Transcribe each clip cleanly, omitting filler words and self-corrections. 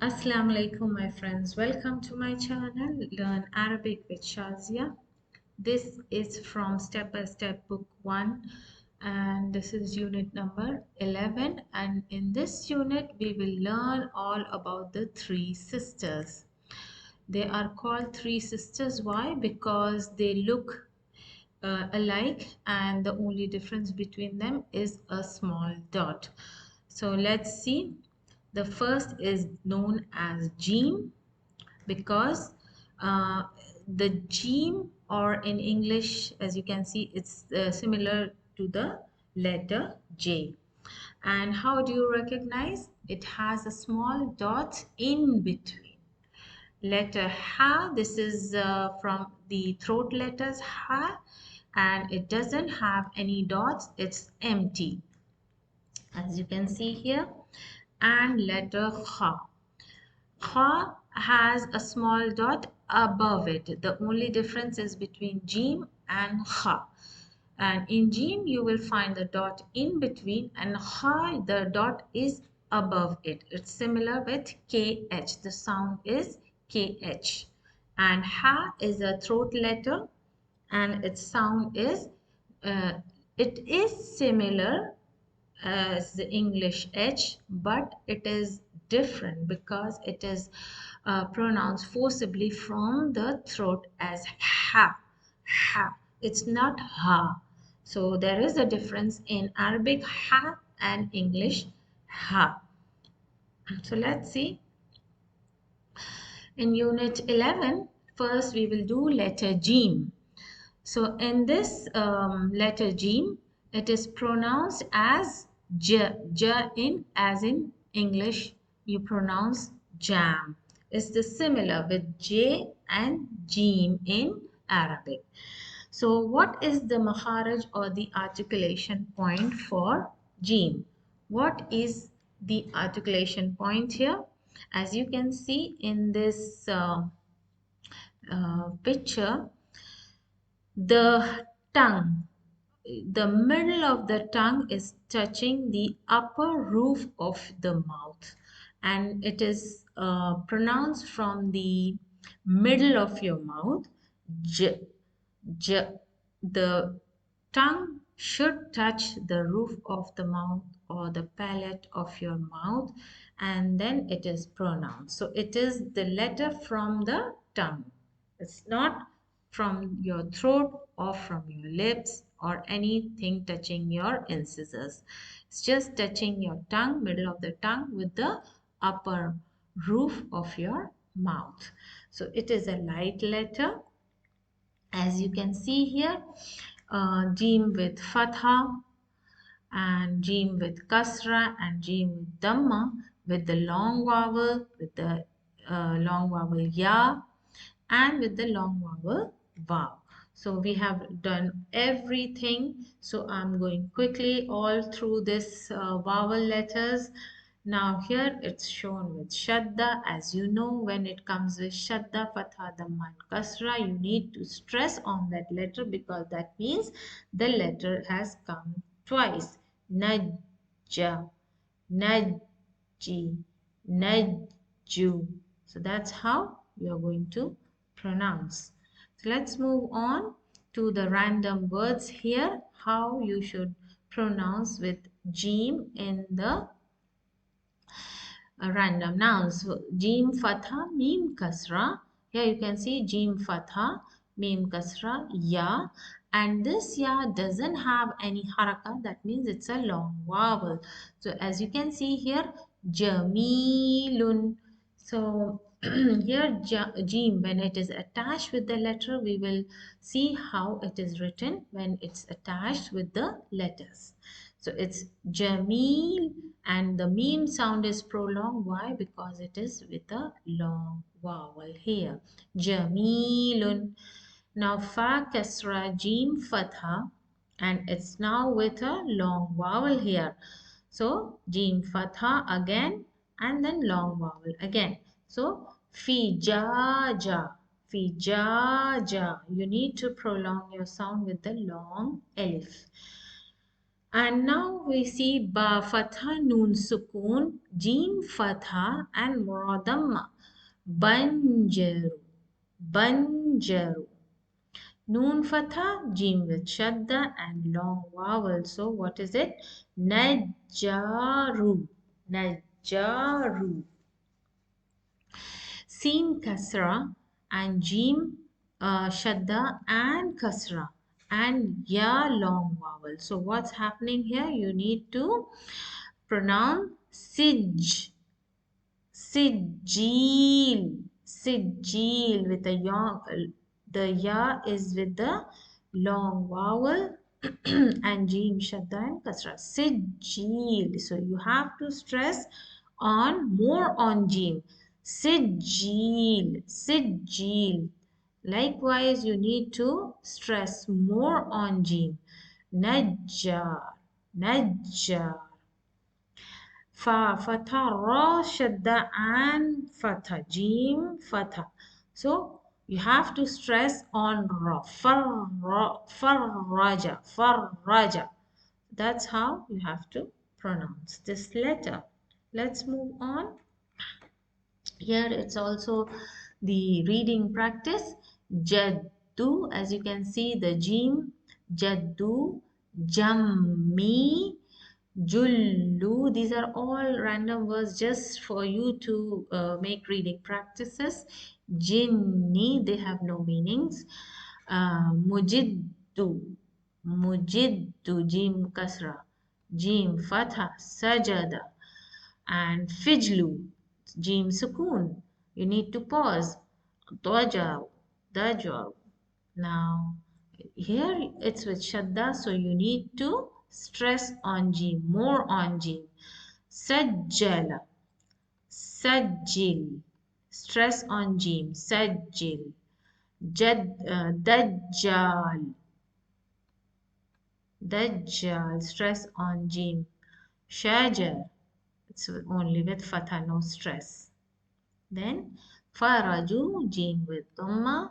Assalamu alaikum my friends, welcome to my channel Learn Arabic with Shazia. This is from Step by Step Book 1 and this is unit number 11, and in this unit we will learn all about the three sisters. They are called three sisters. Why? Because they look alike and the only difference between them is a small dot. So let's see. The first is known as Jeem because uh, the Jeem, or in English, as you can see, it's similar to the letter J. And how do you recognize? It has a small dot in between. Letter Ha, this is from the throat letters Ha, and it doesn't have any dots, it's empty, as you can see here. And letter Kha. Kha has a small dot above it. The only difference is between Jim and Kha. And in Jim, you will find the dot in between, and Kha, the dot is above it. It's similar with KH. The sound is KH. And Ha is a throat letter, and its sound is, uh, it is similar as the English H, but it is different because it is pronounced forcibly from the throat as ha, ha. It's not ha. So there is a difference in Arabic ha and English ha. So let's see. In unit 11, first we will do letter Jim. So in this letter Jim, it is pronounced as J. J in, as in English, you pronounce jam. It's the similar with J and Jim in Arabic. So what is the makharaj or the articulation point for Jim? What is the articulation point here? As you can see in this picture, the tongue, the middle of the tongue is touching the upper roof of the mouth, and it is pronounced from the middle of your mouth. J, j. The tongue should touch the roof of the mouth or the palate of your mouth, and then it is pronounced. So it is the letter from the tongue. It's not from your throat or from your lips or anything touching your incisors. It's just touching your tongue, middle of the tongue, with the upper roof of your mouth. So it is a light letter, as you can see here. Jim with fatha and Jim with kasra and Jim with dhamma, with the long vowel, with the long vowel ya, and with the long vowel wow. So we have done everything. So I'm going quickly all through this vowel letters. Now here it's shown with shadda. As you know, when it comes with shadda, fatha, dhamma and kasra, you need to stress on that letter because that means the letter has come twice. Najja, najji, najju. So that's how you're going to pronounce. So let's move on to the random words here, how you should pronounce with Jim in the random nouns. So, Jim Fatha, Mim Kasra. Here you can see Jim Fatha, Mim Kasra, Ya. And this Ya doesn't have any haraka. That means it's a long vowel. So as you can see here, Jamilun. So here Jim, when it is attached with the letter, we will see how it is written when it's attached with the letters. So it's Jamil, and the meme sound is prolonged. Why? Because it is with a long vowel here. Jamilun. Now fa kasra jim fatha, and it's now with a long vowel here. So jim fatha again, and then long vowel again. So fijaja, fijaja. You need to prolong your sound with the long elif. And now we see ba fatha noon sukoon, jim fatha and muradamma. Banjaru, banjaru. Noon fatha, jim with shadda and long vowel. So what is it? Najjaru, najjaru. Sin kasra and jim shadda and kasra and ya long vowel. So what's happening here? You need to pronounce sij, sijil, sijil with the ya. The ya is with the long vowel and jim shadda and kasra. Sijil. So you have to stress on more on jim. Sijil, sijil. Likewise, you need to stress more on jim. Najjar, najjar. Fa, fatha, ra, shadda, and fatha, jim, fatha. So you have to stress on ra, farraja, farraja. That's how you have to pronounce this letter. Let's move on. Here it's also the reading practice. Jaddu, as you can see, the jim, jaddu, jammi, jullu. These are all random words just for you to make reading practices. Jinni, they have no meanings. Mujiddu, mujiddu, jim kasra, jim fatha, sajada, and fijlu, jim sukoon. You need to pause. Dajaw, dajaw. Now, here it's with shadda, so you need to stress on jim, more on jim. Sajjala, sajjil. Stress on jim, sajjil. Dajjal, dajjal. Stress on jim. Shajar, it's only with fatha, no stress. Then faraju, jim with dhamma,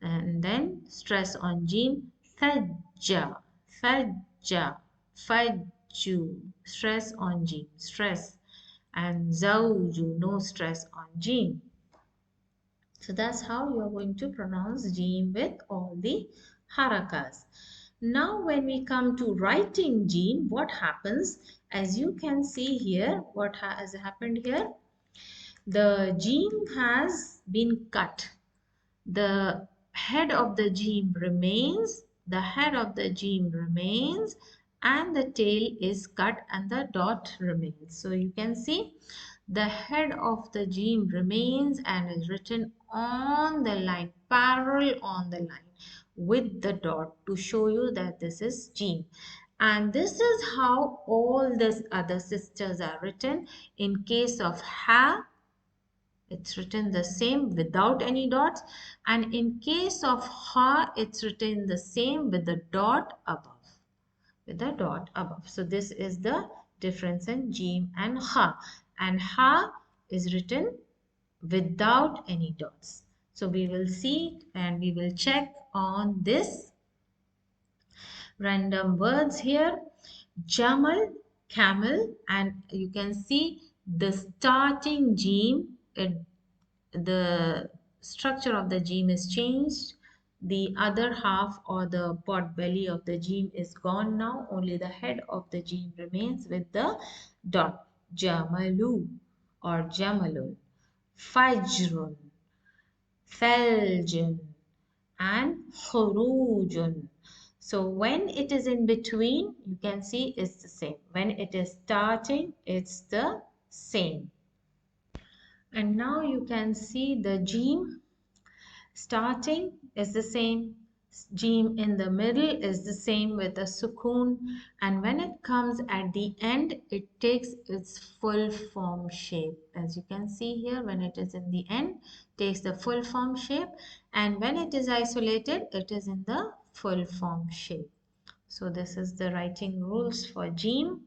and then stress on jim. Thajja, thajja, fajju. Stress on jim, stress. And zawju, no stress on jim. So that's how you are going to pronounce jim with all the harakas. Now when we come to writing jim, what happens? As you can see here, what has happened here? The jim has been cut. The head of the jim remains, the head of the jim remains, and the tail is cut and the dot remains. So you can see the head of the jim remains and is written on the line, parallel on the line with the dot to show you that this is jim. And this is how all the other sisters are written. In case of ha, it's written the same without any dots, and in case of ha, it's written the same with the dot above, with the dot above. So this is the difference in jim and ha, and ha is written without any dots. So we will see and we will check on this random words here. Jamal, camel, and you can see the starting jim, the structure of the jim is changed. The other half or the pot belly of the jim is gone now. Only the head of the jim remains with the dot. Jamalu or Jamalun. Fajrun, Faljun, and Khurujun. So when it is in between, you can see it's the same. When it is starting, it's the same. And now you can see the jim starting is the same. Jim in the middle is the same with a sukoon, and when it comes at the end, it takes its full form shape. As you can see here, when it is in the end, takes the full form shape, and when it is isolated, it is in the full form shape. So this is the writing rules for jim,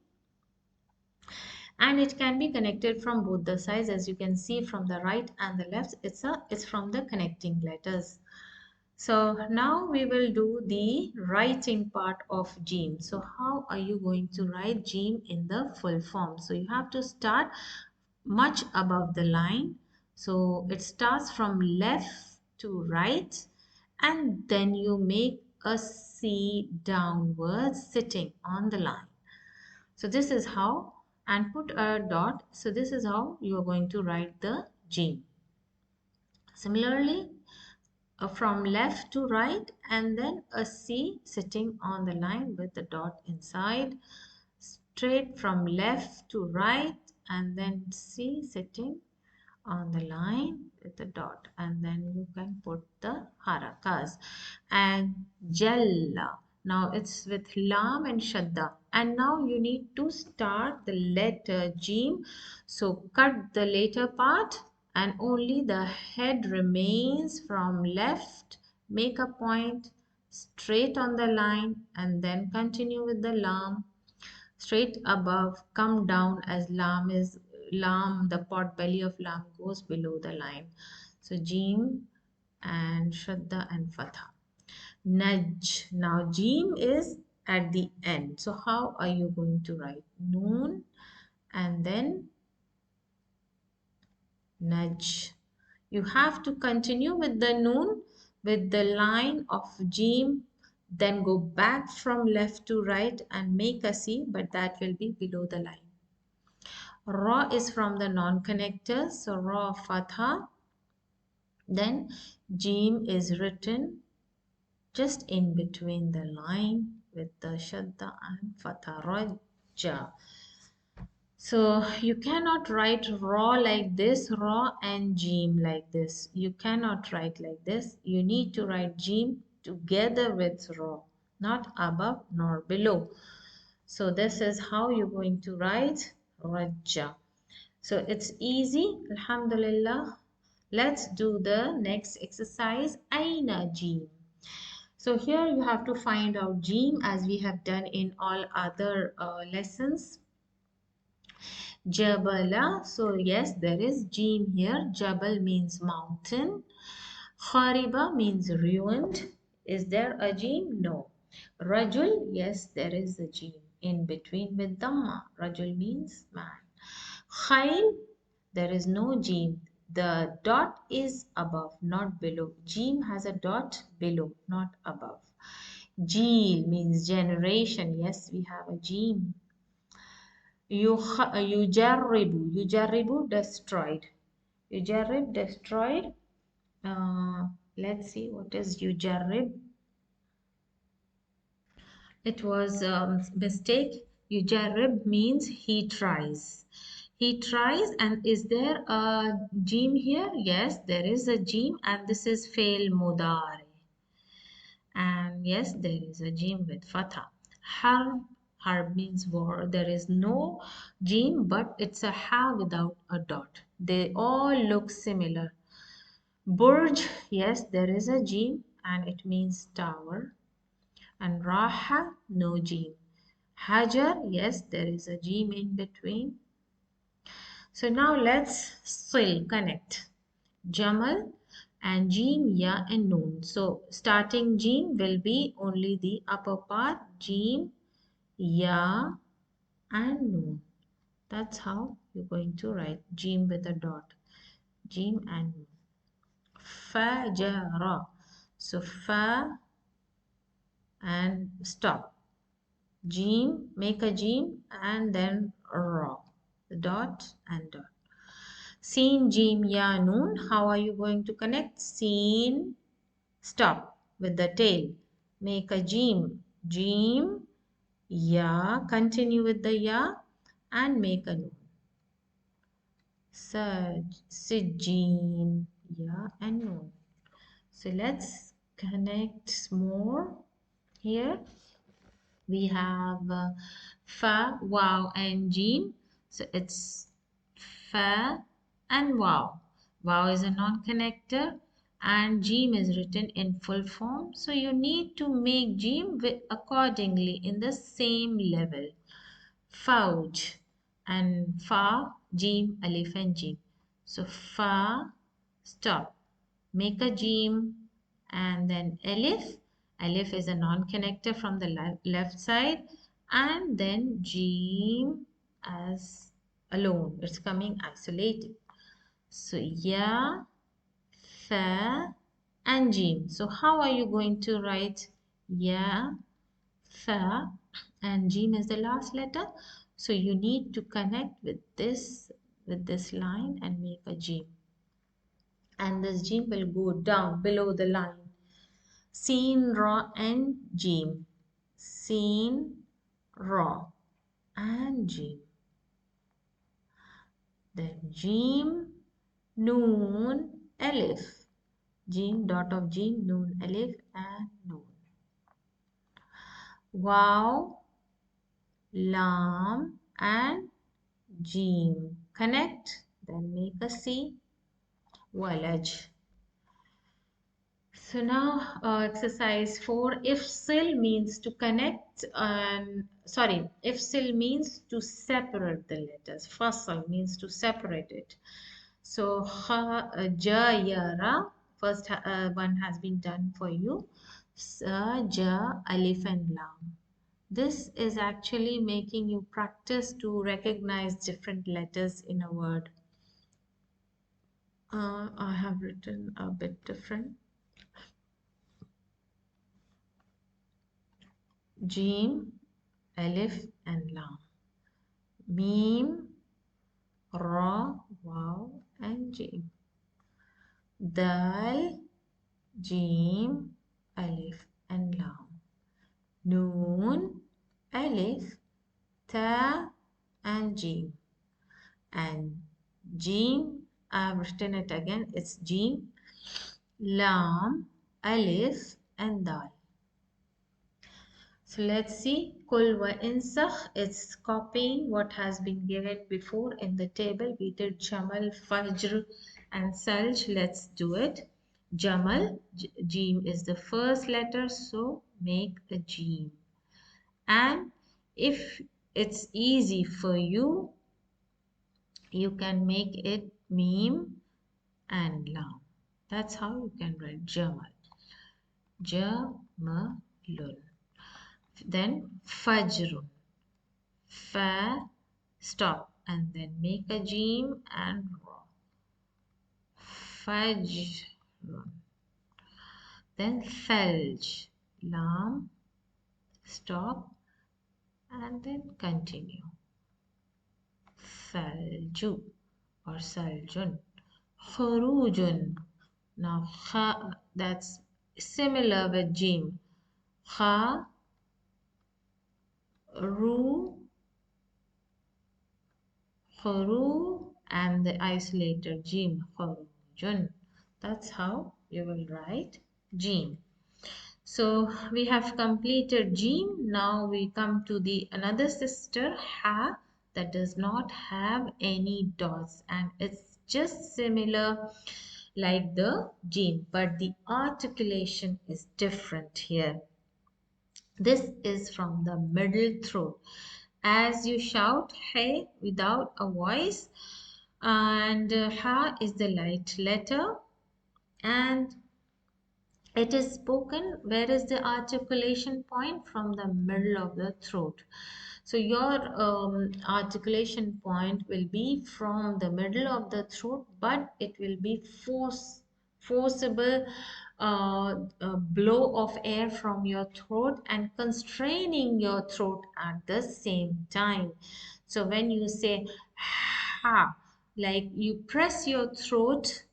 and it can be connected from both the sides. As you can see from the right and the left, it's from the connecting letters. So now we will do the writing part of Jim. So how are you going to write Jim in the full form? So you have to start much above the line. So it starts from left to right, and then you make a C downwards sitting on the line. So this is how, and put a dot. So this is how you are going to write the Jim. Similarly, from left to right, and then a C sitting on the line with the dot inside. Straight from left to right, and then C sitting on the line with the dot, and then you can put the harakas. And jalla, now it's with lam and shadda, and now you need to start the letter jim. So cut the later part, and only the head remains. From left, make a point straight on the line, and then continue with the lam straight above, come down as lam is lam, the pot belly of lam goes below the line. So Jim and Shadda and Fatha. Naj. Now Jim is at the end. So how are you going to write? Noon and then Naj. You have to continue with the noon with the line of Jim, then go back from left to right and make a C, but that will be below the line. Ra is from the non-connector, so Ra Fatha. Then Jim is written just in between the line with the Shadda and Fatha. Raja. So you cannot write Ra like this, Ra and Jim like this. You cannot write like this. You need to write Jim together with Ra, not above nor below. So this is how you're going to write Raja. So it's easy, alhamdulillah. Let's do the next exercise, Aina Jim. So here you have to find out Jim as we have done in all other lessons. Jabala, so yes, there is Jim here. Jabal means mountain. Khariba means ruined. Is there a Jim? No. Rajul, yes, there is a Jim in between with Dhamma. Rajul means man. Khail, there is no Jim. The dot is above, not below. Jim has a dot below, not above. Jeel means generation. Yes, we have a Jim. Yujarribu, destroyed. Yujarrib, destroyed. Let's see what is Yujarrib. It was a mistake. Yujarrib means he tries. He tries, and is there a jim here? Yes, there is a jim, and this is fail mudari. And yes, there is a jim with fatha. Harb, harb means war. There is no jim, but it's a ha without a dot. They all look similar. Burj, yes, there is a jim, and it means tower. And Raha, no jim. Hajar, yes, there is a jim in between. So now let's still connect Jamal and Jim, Ya and Noon. So starting Jim will be only the upper part, Jim, Ya and Noon. That's how you're going to write Jim with a dot. Jim and Noon. Fajara. So Fa and stop. Jim, make a Jim and then Ra. Dot and dot. Seen, Jim, Ya, Noon. How are you going to connect? Seen, stop with the tail. Make a Jim. Jim, Ya, continue with the Ya and make a Noon. Sijin, Ya and Noon. So let's connect more here. We have Fa, Wow and Jim. So it's Fa and Wow. Wow is a non-connector and Jim is written in full form. So you need to make Jim accordingly in the same level. Fauj and Fa, Jim, Alif and Jim. So Fa, stop. Make a Jim and then alif. Alif is a non-connector from the left side, and then Jim as alone. It's coming isolated. So ya, fa, and Jim. So how are you going to write ya, fa, and Jim is the last letter? So you need to connect with this line and make a Jim. And this Jim will go down below the line. Sin, Ra, and Jim. Sin, Ra, and Jim. Then Jim, Noon, Alif. Jim, dot of Jim, Noon, Alif, and Noon. Wow, Lam, and Jim. Connect, then make a C. Walaj. So now exercise 4, if sil means to connect, and if sil means to separate the letters. Fasal means to separate it. So ja, ya, ra, first one has been done for you. Sa, ja, alif, and lam. This is actually making you practice to recognize different letters in a word. I have written a bit different. Jim, Alif, and Lam. Mim, Ra, Waw, and Jim. Dal, Jim, Alif, and Lam. Noon, Alif, Ta, and Jim. And Jim, I've written it again, it's Jim, Lam, Alif, and Dal. So let's see, Kul wa insakh, it's copying what has been given before in the table. We did Jamal, Fajr, and Salj. Let's do it. Jamal, Jim is the first letter, so make a Jim. And if it's easy for you, you can make it Mim and Lam. That's how you can write Jamal. Jamalun. Then Fajrun. Fa, stop, and then make a Jim and Ra. Fajrun. Then Thalj. Lam, stop, and then continue. Thalju or Saljun. Khurujun. Now, kha, that's similar with Jim. Kha, Ru, Khuru, and the isolated Jim, Khurujun. That's how you will write Jim. So we have completed Jim. Now we come to the another sister, Ha, that does not have any dots, and it's just similar like the Jim, but the articulation is different here. This is from the middle throat. As you shout hey without a voice, and ha is the light letter, and it is spoken. Where is the articulation point? From the middle of the throat. So your articulation point will be from the middle of the throat, but it will be forcible blow of air from your throat and constraining your throat at the same time. So when you say ha, like you press your throat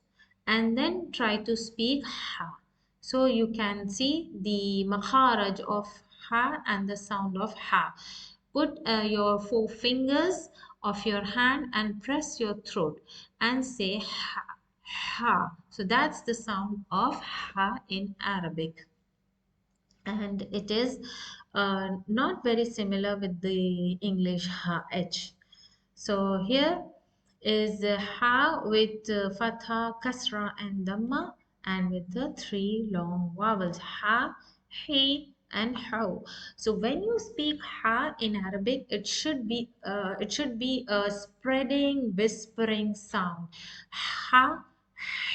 and then try to speak ha. So you can see the makharaj of ha and the sound of ha. Put your 4 fingers of your hand and press your throat and say ha, ha. So that's the sound of ha in Arabic. And it is not very similar with the English ha, h. So here is ha with fatha, kasra, and dhamma, and with the 3 long vowels ha, he, and how. So when you speak ha in Arabic, it should be a spreading, whispering sound. Ha,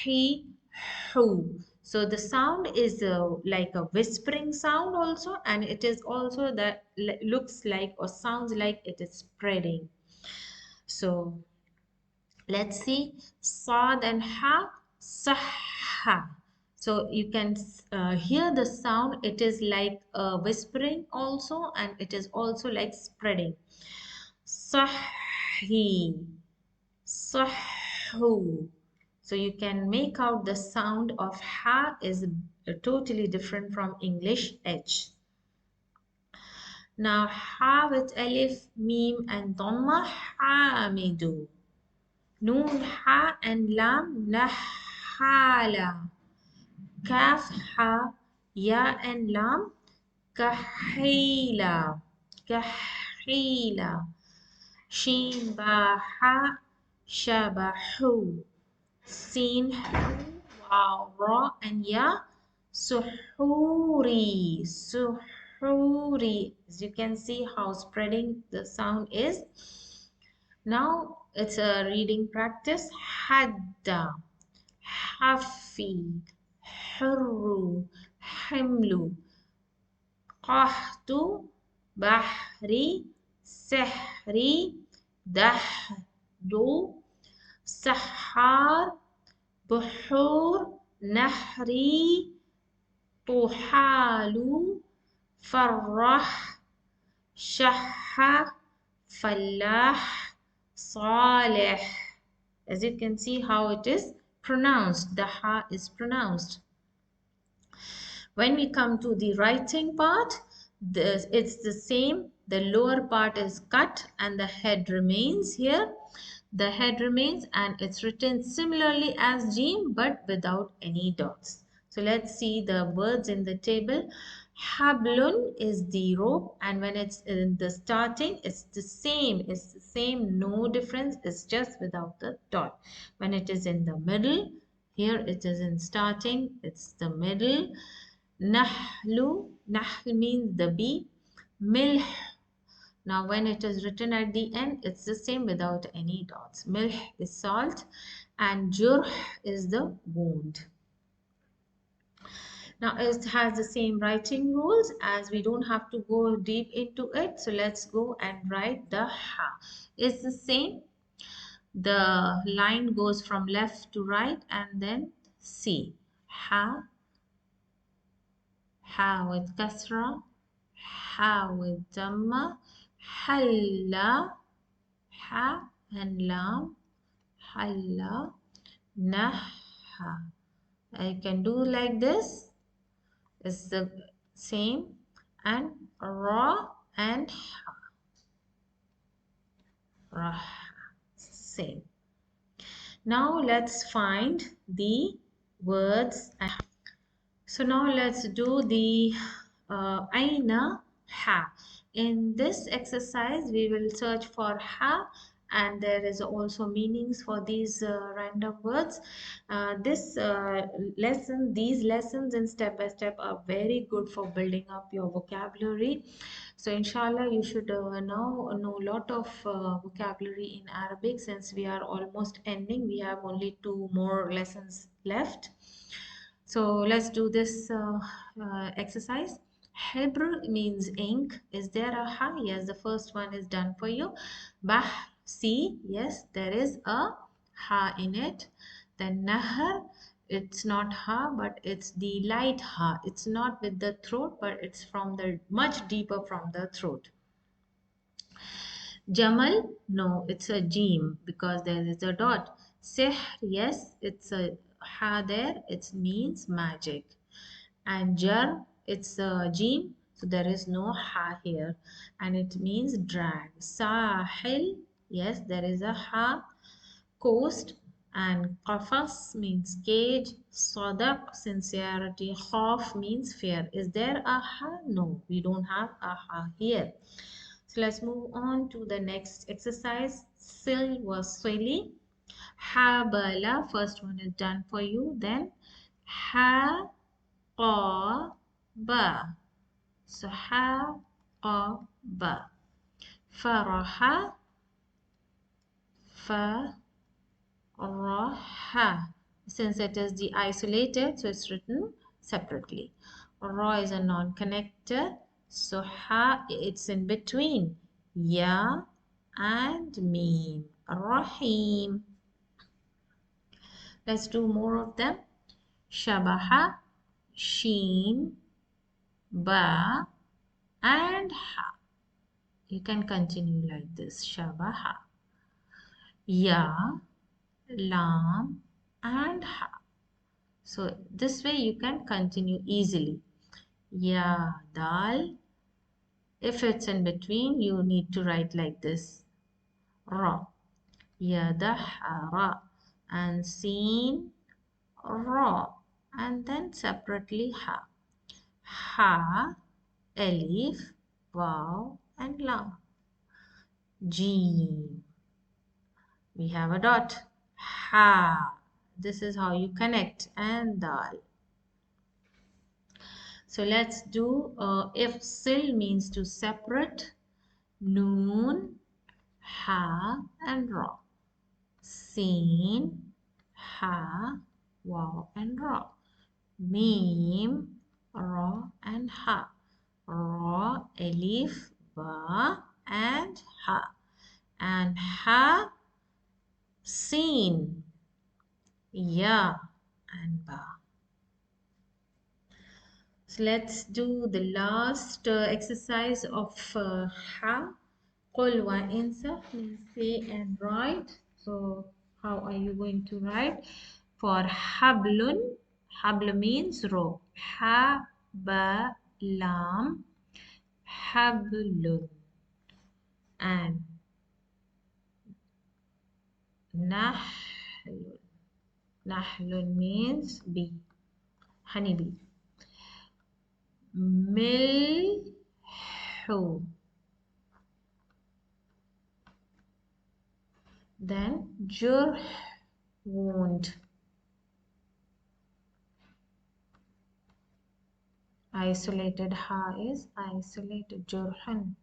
he, hu. So the sound is like a whispering sound also, and it is also that looks like or sounds like it is spreading. So let's see. Sad and ha, sahha. So you can hear the sound. It is like whispering also, and it is also like spreading. Sahhi, sahhu. So you can make out the sound of ha is totally different from English H. Now ha with alif, mim and dhamma, hamidu. Noon, ha and lam, nahala. Kaf, ha, ya and lam, kahila. Kahila. Shin, ba, ha, shabahu. Sin, hu, waw, ra and ya, suhuri. Suhuri. As you can see how spreading the sound is. Now it's a reading practice. Hadda, hafi, hurru, himlu, qahtu, bahri, sihri, dahdu, sahar, buhur, nahri, tuhalu, farrah, shahha, fallah, salih. As you can see how it is pronounced, the ha is pronounced. When we come to the writing part, it's the same. The lower part is cut and the head remains here. The head remains and it's written similarly as Jim but without any dots. So let's see the words in the table. Hablun is the rope, and when it's in the starting, it's the same. It's the same, no difference. It's just without the dot. When it is in the middle, here it is in starting, it's the middle. Nahlu, nahl means the bee. Milh. Now when it is written at the end, it's the same without any dots. Milh is salt and jurh is the wound. Now it has the same writing rules, as we don't have to go deep into it. So let's go and write the ha. It's the same. The line goes from left to right and then C. Ha, ha with kasra, ha with dhamma, halla, ha and lam, halla, naha. I can do like this. It's the same, and ra and ha. Ra, same. Now let's find the words. So now let's do the aina ha. In this exercise, we will search for ha, and there is also meanings for these random words. These lessons in step by step are very good for building up your vocabulary. So inshallah, you should now know a lot of vocabulary in Arabic. Since we are almost ending, we have only 2 more lessons left. So let's do this exercise. Hebr means ink. Is there a ha? Yes, the first one is done for you. Bah, see, yes, there is a ha in it. Then nahar, it's not ha, but it's the light ha. It's not with the throat, but it's from the much deeper from the throat. Jamal, no, it's a jim because there is a dot. Sihr, yes, it's a ha there. It means magic. And jar, it's a jim, so there is no ha here, and it means drag. Sahil, yes, there is a ha. Coast, and qafas means cage. Sadaq, sincerity. Khaf means fear. Is there a ha? No, we don't have a ha here. So let's move on to the next exercise. Sil was silly. Habala, first one is done for you. Then ha qa ba. So ha qa ba. Faraha faraha. since it is the isolated, so it's written separately. Ra is a non-connector, so ha, it's in between ya and mim. Rahim. Let's do more of them. Shabaha, sheen, ba, and ha. You can continue like this. Shabaha, ya, lam, and ha. So this way you can continue easily. Ya, dal. If it's in between, you need to write like this. Ra. Ya, ra. And seen, ra. And then separately ha. Ha, alif, waw, and lam. Jim. We have a dot. Ha. This is how you connect. And dal. So let's do if sil means to separate. Noon, ha, and ra. Sin, ha, waw, and ra. Mim, ra, and ha. Ra, alif, ba, and ha. And ha, sin, ya, and ba. So let's do the last exercise of ha. Qul wa insa means say and write. So how are you going to write? For hablun, habl means rope. Ha, ba, lam, hablun. And nahlun. Nahlun means bee, honeybee. Milhu. Then jurh, wound. Isolated ha is isolated jurhan.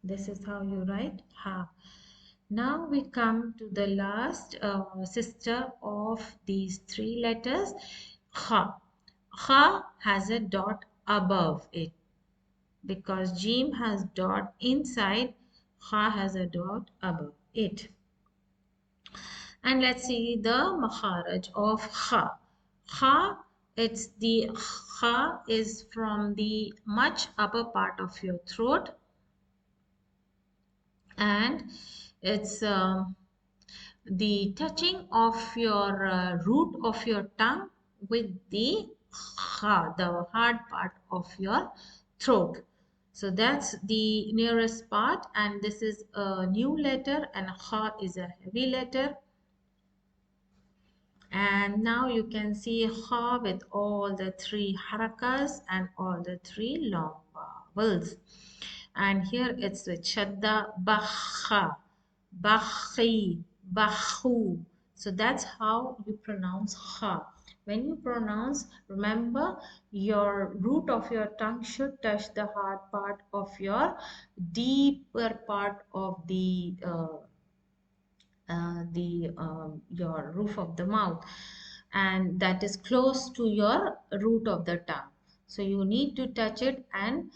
This is how you write ha. Now we come to the last sister of these three letters, kha. Kha has a dot above it because jim has dot inside, kha has a dot above it. And let's see the makharaj of kha. Kha, it's the kha is from the much upper part of your throat, and it's the touching of your root of your tongue with the kha, the hard part of your throat. So that's the nearest part, and this is a new letter, and kha is a heavy letter. And now you can see kha with all the three harakas and all the three long vowels. And here it's with shadda, bakha, bakhi, bakhu. So that's how you pronounce kha. When you pronounce, remember your root of your tongue should touch the hard part of your deeper part of the your roof of the mouth, and that is close to your root of the tongue. So you need to touch it, and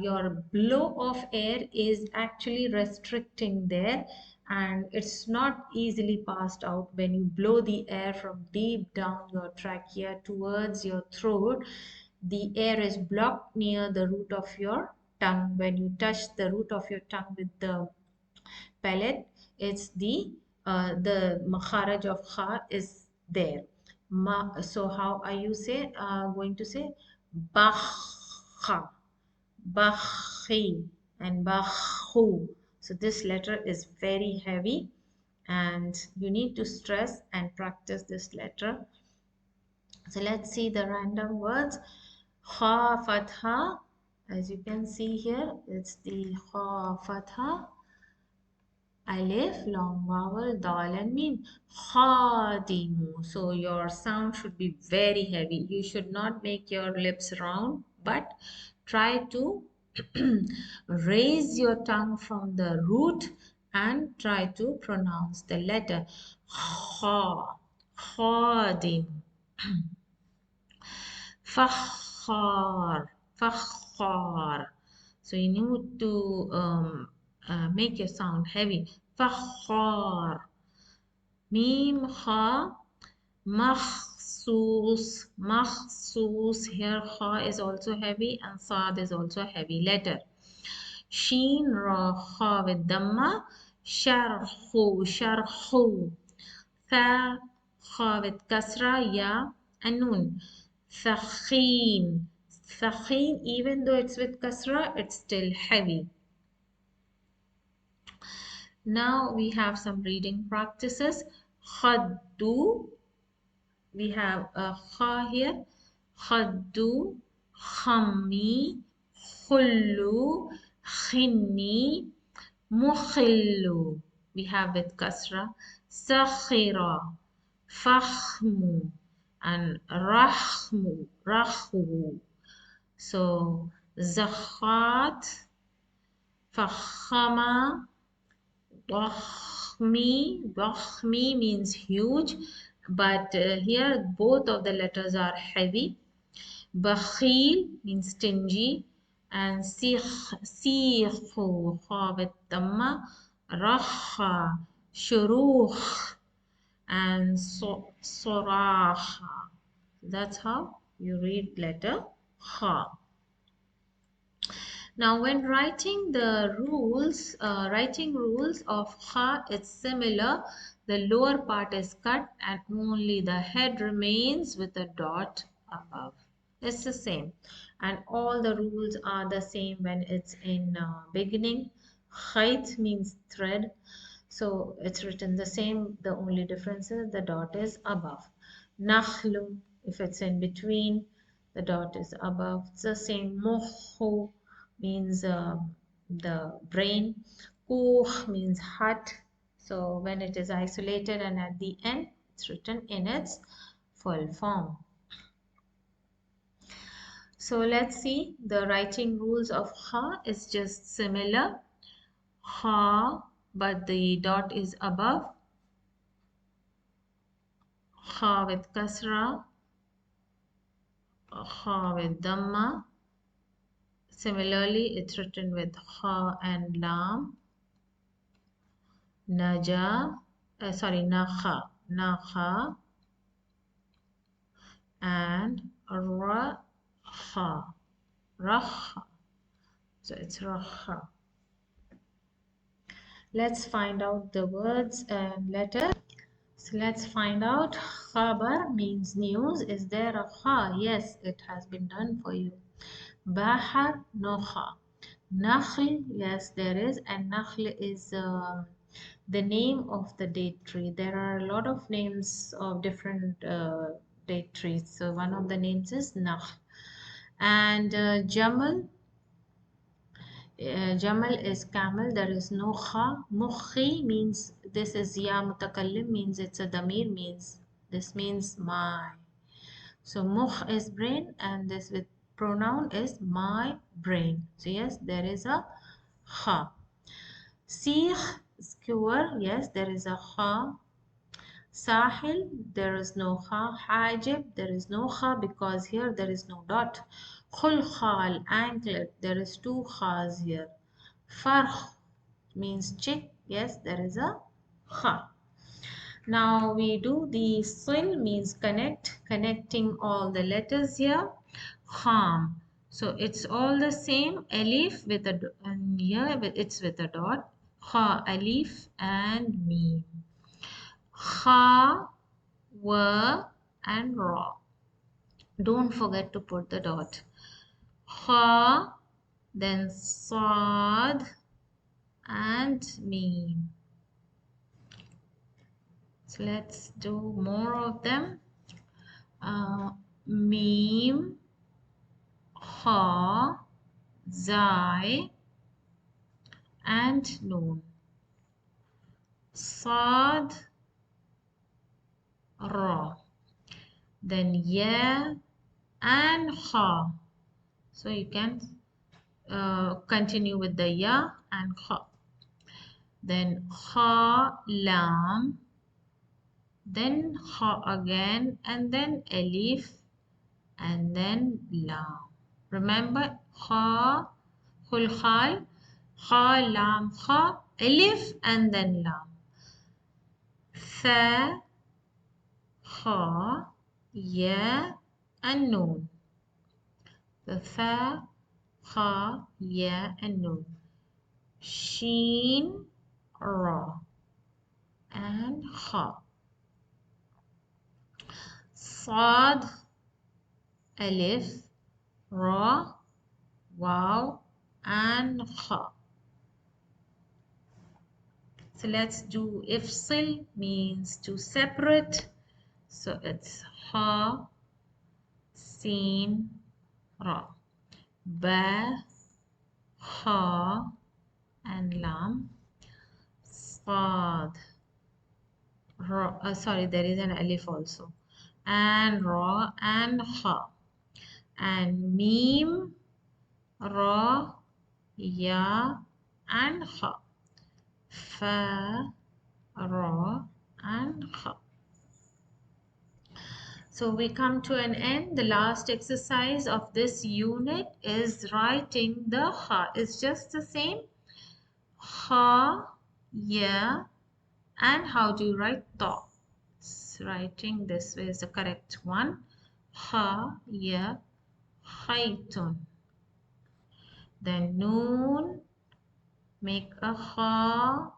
your blow of air is actually restricting there, and it's not easily passed out. When you blow the air from deep down your trachea towards your throat, the air is blocked near the root of your tongue. When you touch the root of your tongue with the palate, it's the makharaj of kha is there. So how are you going to say bakha, bakhi, and bakhu? So this letter is very heavy, and you need to stress and practice this letter. So let's see the random words. Kha fatha, as you can see here, it's the kha fatha. Alif, long vowel, dal, and mim. Khadimu. So your sound should be very heavy. You should not make your lips round, but try to raise your tongue from the root and try to pronounce the letter kha. خادم. فخار. فخار. So you need to make your sound heavy. فخار. ميم خا. مخصوص. مخصوص. Here kha is also heavy and sad is also a heavy letter. Sheen ra kha with dhamma. Sharhu. Sharhu. Fa kha with kasra ya and nun. Thakhin. Thakhin, even though it's with kasra, it's still heavy. Now we have some reading practices. Khaddu. We have a kha here. Khaddu, khammi, khullu, khinni, mukhillu. We have with kasra. Sakhira, fakhmu, and rahmu, rahu. So zakhat, fakhama, Dakhmi means huge, but here both of the letters are heavy. Bakhil means stingy, and Sikhu, kha with dhamma, Rakha, Shuruh, and Soraha. That's how you read letter Kha. Now, when writing the rules, writing rules of kha, it's similar. The lower part is cut and only the head remains with a dot above. It's the same. And all the rules are the same when it's in beginning. Khayt means thread. So it's written the same. The only difference is the dot is above. Nakhlu, if it's in between, the dot is above. It's the same. Mukhu means the brain. Kuh means hut. So when it is isolated and at the end, it's written in its full form. So let's see, the writing rules of ha is just similar. Ha, but the dot is above. Ha with kasra. Ha with dhamma. Similarly, it's written with ha and lam. Naja, nakha, nakha, and raha, raha. So it's raha. Let's find out the words and letters. So let's find out. Khabar means news. Is there a kha? Yes, it has been done for you. Bahar, no kha. Nakhl, yes, there is. And nakhl is the name of the date tree. There are a lot of names of different date trees. So one of the names is nakhl. And Jamal, Jamal is camel. There is no kha. Mukhi means this is ya mutakallim means it's a damir means this means my. So mukh is brain and this with pronoun is my brain. So yes, there is a kha. Sikh, skewer, yes, there is a kha. Sahil, there is no kha. Hajib, there is no kha because here there is no dot. Khulkhal, anklet, there is two khas here. Farh means chick, yes, there is a kha. Now we do the sil means connect, connecting all the letters here. Kham. So it's all the same. Alif with a and here it's with a dot. Kha, alif and mim. Kha, wa and ra. Don't forget to put the dot. Kha, then sad and mim. So let's do more of them. Mim, ha, zai, and noon. Sad, ra. Then ya and ha. So you can continue with the ya and ha. Then ha, lam, then ha again, and then alif, and then lam. Remember, ha, khul khal, ha, lam, ha, alif, and then lam. Tha, ha, ya, and noon. The tha, ha, ya, and noon. Sheen, ra, and ha. Sad, alif, ra, waw, and ha. So let's do ifsil, means to separate. So it's ha, sin, ra. Ba, ha, and lam. Sad, ra, sorry, there is an alif also. And ra and ha. And mim, ra, ya, and ha. Fa, ra, and ha. So we come to an end. The last exercise of this unit is writing the ha. It's just the same. Ha, ya, and how do you write ta? Writing this way is the correct one. Ha, ya, haytun. Then noon, make a ha,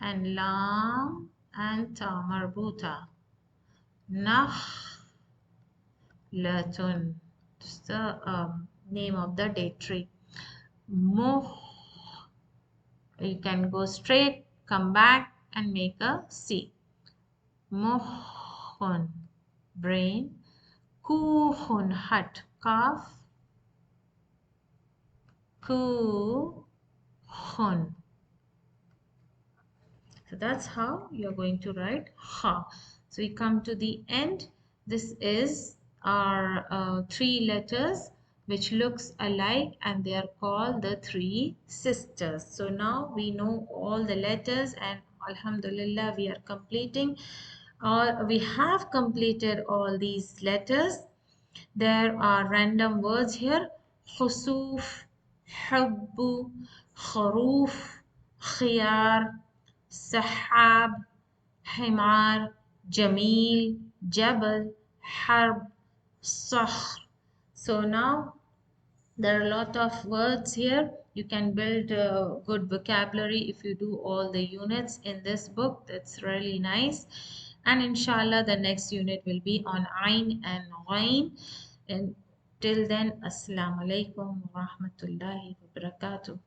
and lam, and ta marbuta. Nakhlatun. It's the name of the date tree. Muh. You can go straight, come back, and make a C. Muhun, brain. Kuhun, hut, calf. Kuhun. So that's how you're going to write ha. So we come to the end. This is our three letters which looks alike, and they are called the three sisters. So now we know all the letters, and alhamdulillah we are completing, or we have completed all these letters. There are random words here: khusuf, hubbu, kharoof, khiyar, sahab, himar, jamil, jabal, harb, sakhr. So now there are a lot of words here. You can build a good vocabulary if you do all the units in this book. That's really nice. And inshallah, the next unit will be on Ain and Ghain. And till then, Assalamu alaikum wa rahmatullahi wa barakatuh.